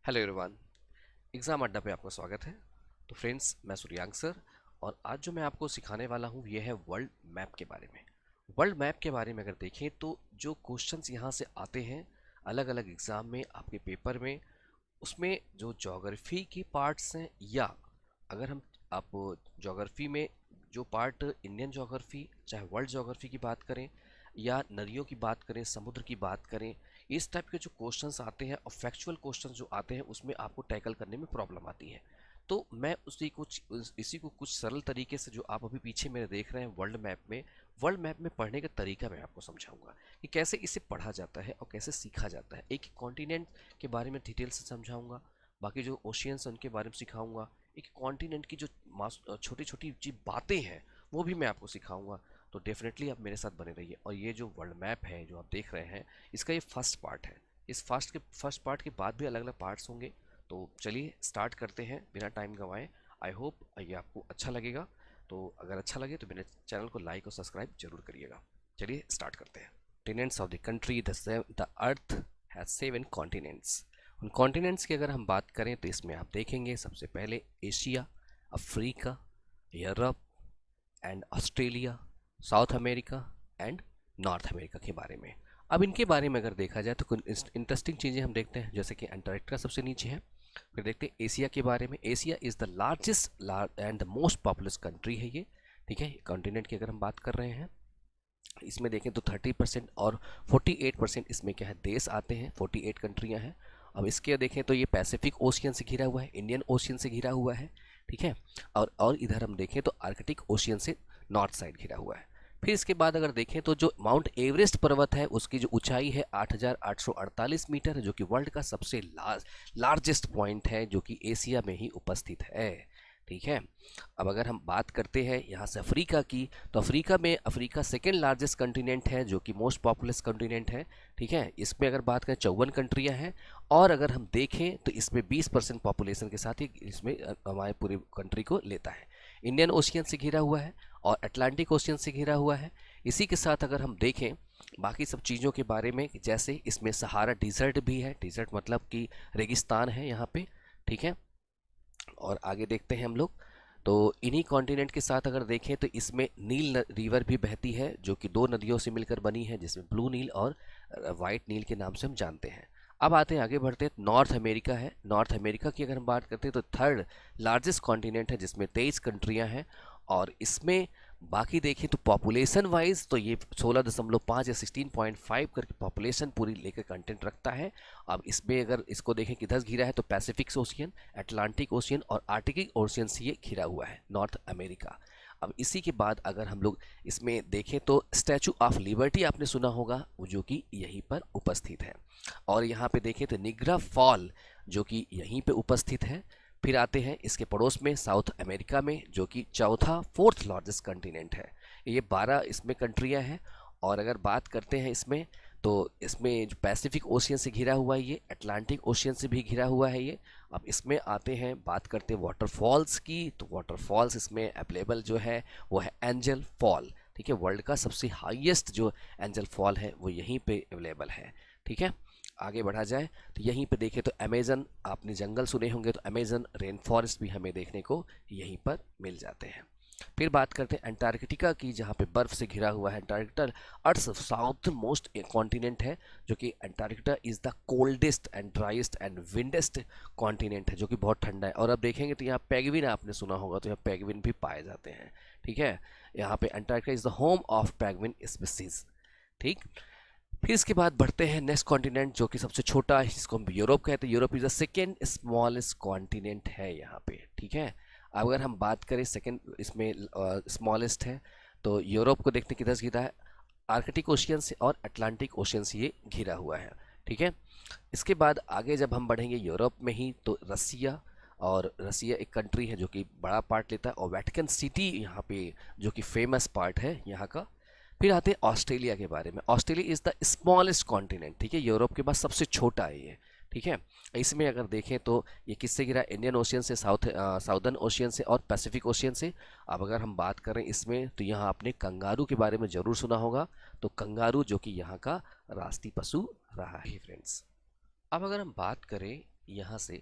Hello everyone. Exam अड्डा पे आपका स्वागत है। तो फ्रेंड्स, मैं सूर्यांक सर और आज जो मैं आपको सिखाने वाला हूँ ये है वर्ल्ड मैप के बारे में। वर्ल्ड मैप के बारे में अगर देखें तो जो क्वेश्चंस यहाँ से आते हैं अलग अलग एग्ज़ाम में आपके पेपर में, उसमें जो ज्योग्राफी की पार्ट्स हैं, या अगर हम आप ज्योग्राफी में जो पार्ट इंडियन ज्योग्राफी चाहे वर्ल्ड ज्योग्राफी की बात करें या नदियों की बात करें, समुद्र की बात करें, इस टाइप के जो क्वेश्चंस आते हैं और फैक्चुअल क्वेश्चंस जो आते हैं उसमें आपको टैकल करने में प्रॉब्लम आती है। तो मैं इसी को कुछ सरल तरीके से, जो आप अभी पीछे मेरे देख रहे हैं वर्ल्ड मैप में पढ़ने का तरीका मैं आपको समझाऊंगा कि कैसे इसे पढ़ा जाता है और कैसे सीखा जाता है। एक कॉन्टिनेंट के बारे में डिटेल से समझाऊंगा, बाकी जो ओशियंस हैं उनके बारे में सिखाऊंगा, एक कॉन्टिनेंट की जो छोटी छोटी जी बातें हैं वो भी मैं आपको सिखाऊंगा। तो डेफिनेटली आप मेरे साथ बने रहिए। और ये जो वर्ल्ड मैप है जो आप देख रहे हैं, इसका ये फर्स्ट पार्ट है। इस फर्स्ट पार्ट के बाद भी अलग अलग पार्ट्स होंगे। तो चलिए स्टार्ट करते हैं बिना टाइम गंवाए। आई होप ये आपको अच्छा लगेगा। तो अगर अच्छा लगे तो मेरे चैनल को लाइक और सब्सक्राइब जरूर करिएगा। चलिए स्टार्ट करते हैं। Continents of the country, the earth has 7 continents. उन कॉन्टिनेंट्स की अगर हम बात करें तो इसमें आप देखेंगे सबसे पहले Asia, Africa, Europe and Australia, south America and north America के बारे में। अब इनके बारे में अगर देखा जाए तो कुछ इंटरेस्टिंग चीज़ें हम देखते हैं, जैसे कि अंटार्कटिका सबसे नीचे है। फिर देखते हैं एशिया के बारे में। Asia is the largest and the most populous country है ये। ठीक है, कॉन्टिनेंट की अगर हम बात कर रहे हैं, इसमें देखें तो 30% और 48% इसमें क्या है देश आते हैं, 48 कंट्रियां हैं। अब इसके देखें तो ये पैसिफिक ओशियन से घिरा हुआ है, इंडियन ओशियन से घिरा हुआ है। ठीक है, और इधर हम देखें तो आर्कटिक ओशियन से नॉर्थ साइड घिरा हुआ है। फिर इसके बाद अगर देखें तो जो माउंट एवरेस्ट पर्वत है उसकी जो ऊंचाई है 8,848 मीटर है, जो कि वर्ल्ड का सबसे लार्जेस्ट पॉइंट है, जो कि एशिया में ही उपस्थित है। ठीक है, अब अगर हम बात करते हैं यहाँ से अफ्रीका की, तो अफ्रीका सेकेंड लार्जेस्ट कंटिनेंट है, जो कि मोस्ट पॉपुलस कंटिनेंट है। ठीक है, इसमें अगर बात करें 54 कंट्रियाँ हैं, और अगर हम देखें तो इसमें 20% पॉपुलेशन के साथ ही इसमें हमारे पूरी कंट्री को लेता है। इंडियन ओशियन से घिरा हुआ है और अटलांटिक ओशियन से घिरा हुआ है। इसी के साथ अगर हम देखें बाकी सब चीज़ों के बारे में, जैसे इसमें सहारा डिजर्ट भी है, डिजर्ट मतलब कि रेगिस्तान है यहाँ पे। ठीक है, और आगे देखते हैं हम लोग। तो इन्हीं कॉन्टिनेंट के साथ अगर देखें तो इसमें नील रिवर भी बहती है, जो कि 2 नदियों से मिलकर बनी है, जिसमें ब्लू नील और वाइट नील के नाम से हम जानते हैं। अब आते हैं, आगे बढ़ते हैं। नॉर्थ अमेरिका है। नॉर्थ अमेरिका की अगर हम बात करते हैं तो थर्ड लार्जेस्ट कॉन्टिनेंट है, जिसमें 23 कंट्रियां हैं। और इसमें बाकी देखें तो पॉपुलेशन वाइज तो ये 16.5 या 16.5 करके पॉपुलेशन पूरी लेकर कंटेंट रखता है। अब इसमें अगर इसको देखें किधर घिरा है, तो पैसिफिक ओशियन, अटलांटिक ओशियन और आर्कटिक ओशियन से ये घिरा हुआ है नॉर्थ अमेरिका। अब इसी के बाद अगर हम लोग इसमें देखें तो स्टैचू ऑफ लिबर्टी आपने सुना होगा, जो कि यहीं पर उपस्थित है। और यहाँ पे देखें तो निग्रा फॉल, जो कि यहीं पे उपस्थित है। फिर आते हैं इसके पड़ोस में साउथ अमेरिका में, जो कि चौथा फोर्थ लार्जेस्ट कंटिनेंट है। ये 12 इसमें कंट्रियां हैं। और अगर बात करते हैं इसमें, तो इसमें जो पैसिफिक ओशियन से घिरा हुआ है, ये अटलांटिक ओशियन से भी घिरा हुआ है ये। अब इसमें आते हैं, बात करते हैं वाटरफॉल्स की, तो वाटरफॉल्स इसमें अवेलेबल जो है वो है एंजल फॉल। ठीक है, वर्ल्ड का सबसे हाईएस्ट जो एंजल फॉल है वो यहीं पे अवेलेबल है। ठीक है, आगे बढ़ा जाए तो यहीं पे देखें तो अमेजन, आपने जंगल सुने होंगे, तो अमेजन रेन फॉरेस्ट भी हमें देखने को यहीं पर मिल जाते हैं। फिर बात करते हैं अंटार्कटिका की, जहाँ पे बर्फ से घिरा हुआ है। Antarctica Earth south most continent है, जो कि Antarctica is the coldest and driest and windiest continent है, जो कि बहुत ठंडा है। और अब देखेंगे तो यहाँ पेंगुइन आपने सुना होगा, तो यहाँ पेंगुइन भी पाए जाते हैं। ठीक है, यहाँ पे Antarctica is the home of penguin species. ठीक, फिर इसके बाद बढ़ते हैं नेक्स्ट कॉन्टिनेंट, जो कि सबसे छोटा है, जिसको हम यूरोप कहते हैं। Europe is the second smallest continent है यहाँ पे। ठीक है, अगर हम बात करें सेकेंड इसमें स्मॉलेस्ट है, तो यूरोप को देखते किधर घिरा है, आर्कटिक ओशियन से और अटलांटिक ओशियन से ये घिरा हुआ है। ठीक है, इसके बाद आगे जब हम बढ़ेंगे यूरोप में ही, तो रसिया, और रसिया एक कंट्री है जो कि बड़ा पार्ट लेता है, और वेटिकन सिटी यहाँ पे जो कि फेमस पार्ट है यहाँ का। फिर आते हैं ऑस्ट्रेलिया के बारे में। Australia is the smallest continent. ठीक है, यूरोप के बाद सबसे छोटा है ये। ठीक है, इसमें अगर देखें तो ये किससे घिरा, इंडियन ओशियन से, साउदर्न ओशियन से और पैसिफिक ओशियन से। अब अगर हम बात करें इसमें, तो यहाँ आपने कंगारू के बारे में ज़रूर सुना होगा, तो कंगारू जो कि यहाँ का राष्ट्रीय पशु रहा है फ्रेंड्स। अब अगर हम बात करें यहाँ से,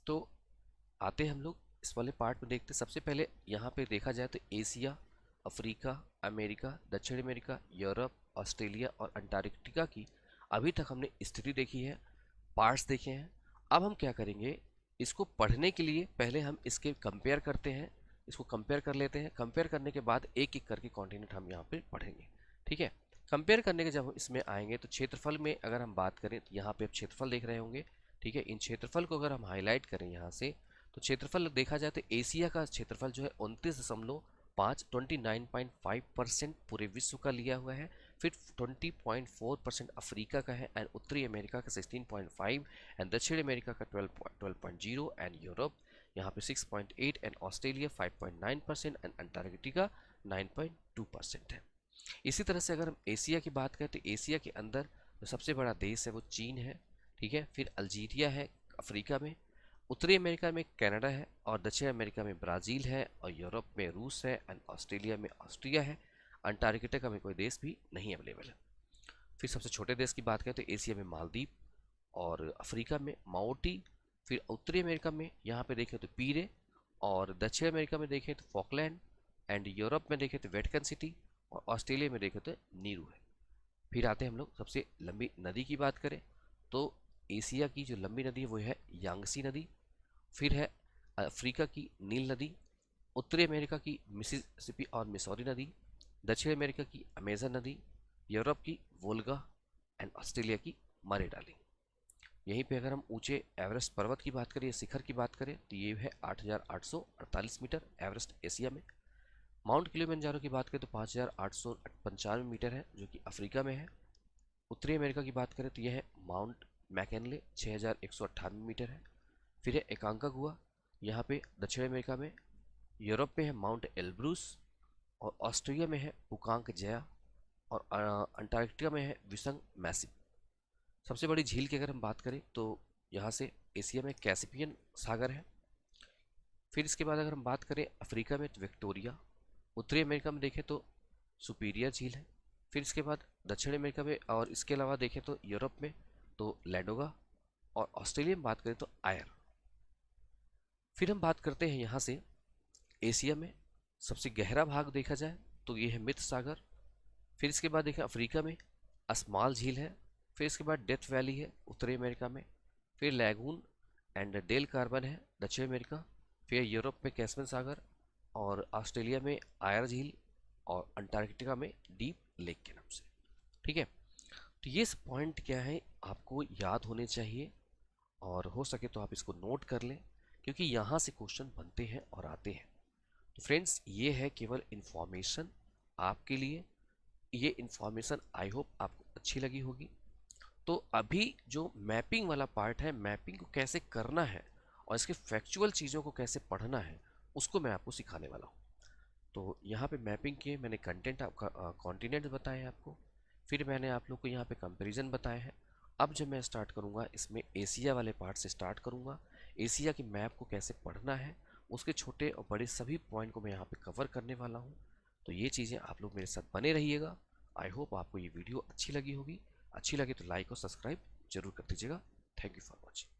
तो आते हम लोग इस वाले पार्ट में देखते। सबसे पहले यहाँ पे देखा जाए तो एशिया, अफ्रीका, अमेरिका, दक्षिण अमेरिका, यूरोप, ऑस्ट्रेलिया और अंटार्कटिका की अभी तक हमने स्थिति देखी है, पार्ट्स देखे हैं। अब हम क्या करेंगे, इसको पढ़ने के लिए पहले हम इसके कंपेयर करते हैं, इसको कंपेयर कर लेते हैं। कंपेयर करने के बाद एक एक करके कॉन्टिनेंट हम यहाँ पे पढ़ेंगे, ठीक है। कंपेयर करने के जब हम इसमें आएंगे तो क्षेत्रफल में अगर हम बात करें तो यहाँ पे आप क्षेत्रफल देख रहे होंगे, ठीक है। इन क्षेत्रफल को अगर हम हाईलाइट करें यहाँ से, तो क्षेत्रफल देखा जाए तो एशिया का क्षेत्रफल जो है 29.5% पूरे विश्व का लिया हुआ है। फिर 20.4% अफ्रीका का है, एंड उत्तरी अमेरिका का 16.5, एंड दक्षिण अमेरिका का 12.0, एंड यूरोप यहाँ पे 6.8, एंड ऑस्ट्रेलिया 5.9%, एंड अंटार्कटिका 9.2% है। इसी तरह से अगर हम एशिया की बात करें तो एशिया के अंदर जो सबसे बड़ा देश है वो चीन है, ठीक है। फिर अल्जीरिया है अफ्रीका में, उत्तरी अमेरिका में कनाडा है, और दक्षिण अमेरिका में ब्राज़ील है, और यूरोप में रूस है, एंड ऑस्ट्रेलिया में ऑस्ट्रिया है। अंटार्कटिका में कोई देश भी नहीं अवेलेबल है। फिर सबसे छोटे देश की बात करें तो एशिया में मालदीव, और अफ्रीका में माओटी, फिर उत्तरी अमेरिका में यहाँ पे देखें तो पीरे, और दक्षिण अमेरिका में देखें तो फॉकलैंड, एंड यूरोप में देखें तो वेटिकन सिटी, और ऑस्ट्रेलिया में देखें तो नीरू है। फिर आते हैं हम लोग सबसे लंबी नदी की बात करें तो एशिया की जो लंबी नदी है वो है यांगसी नदी। फिर है अफ्रीका की नील नदी, उत्तरी अमेरिका की मिसिसिपी और मिसौरी नदी, दक्षिण अमेरिका की अमेजन नदी, यूरोप की वोल्गा, एंड ऑस्ट्रेलिया की मरे डार्लिंग। यहीं पे अगर हम ऊंचे एवरेस्ट पर्वत की बात करें या शिखर की बात करें तो ये है 8,848 मीटर एवरेस्ट एशिया में। माउंट किलिमंजारो की बात करें तो 5,895 मीटर है जो कि अफ्रीका में है। उत्तरी अमेरिका की बात करें तो यह है माउंट मैकनले 6,198 मीटर है। फिर है एकांकागुआ यहाँ पे दक्षिण अमेरिका में। यूरोप में है माउंट एल्ब्रूस, और ऑस्ट्रेलिया में है पुकांक जया, और अंटार्कटिका में है विसंग मैसिव। सबसे बड़ी झील की अगर हम बात करें तो यहाँ से एशिया में कैस्पियन सागर है। फिर इसके बाद अगर हम बात करें अफ्रीका में तो विक्टोरिया, उत्तरी अमेरिका में देखें तो सुपीरियर झील है। फिर इसके बाद दक्षिण अमेरिका में और इसके अलावा देखें तो यूरोप में तो लैडोगा, और ऑस्ट्रेलिया में बात करें तो आयर। फिर हम बात करते हैं यहाँ से एशिया में सबसे गहरा भाग देखा जाए तो ये है मिथ सागर। फिर इसके बाद देखें अफ्रीका में अस्माल झील है। फिर इसके बाद डेथ वैली है उत्तरी अमेरिका में। फिर लैगून एंड डेल कार्बन है दक्षिण अमेरिका। फिर यूरोप में कैस्पियन सागर, और ऑस्ट्रेलिया में आयर झील, और अंटार्कटिका में डीप लेक के नाम से, ठीक है। तो ये पॉइंट क्या है आपको याद होने चाहिए, और हो सके तो आप इसको नोट कर लें क्योंकि यहाँ से क्वेश्चन बनते हैं और आते हैं। तो फ्रेंड्स ये है केवल इन्फॉर्मेशन आपके लिए। ये इन्फॉर्मेशन आई होप आपको अच्छी लगी होगी। तो अभी जो मैपिंग वाला पार्ट है, मैपिंग को कैसे करना है और इसके फैक्चुअल चीज़ों को कैसे पढ़ना है उसको मैं आपको सिखाने वाला हूँ। तो यहाँ पे मैपिंग के मैंने कंटेंट आपका कॉन्टिनेंट बताए हैं आपको, फिर मैंने आप लोग को यहाँ पे कंपैरिजन बताए हैं। अब जब मैं स्टार्ट करूँगा इसमें एशिया वाले पार्ट से स्टार्ट करूँगा। एशिया की मैप को कैसे पढ़ना है उसके छोटे और बड़े सभी पॉइंट को मैं यहाँ पे कवर करने वाला हूँ। तो ये चीज़ें आप लोग मेरे साथ बने रहिएगा। आई होप आपको ये वीडियो अच्छी लगी होगी। अच्छी लगे तो लाइक और सब्सक्राइब जरूर कर दीजिएगा। Thank you for watching.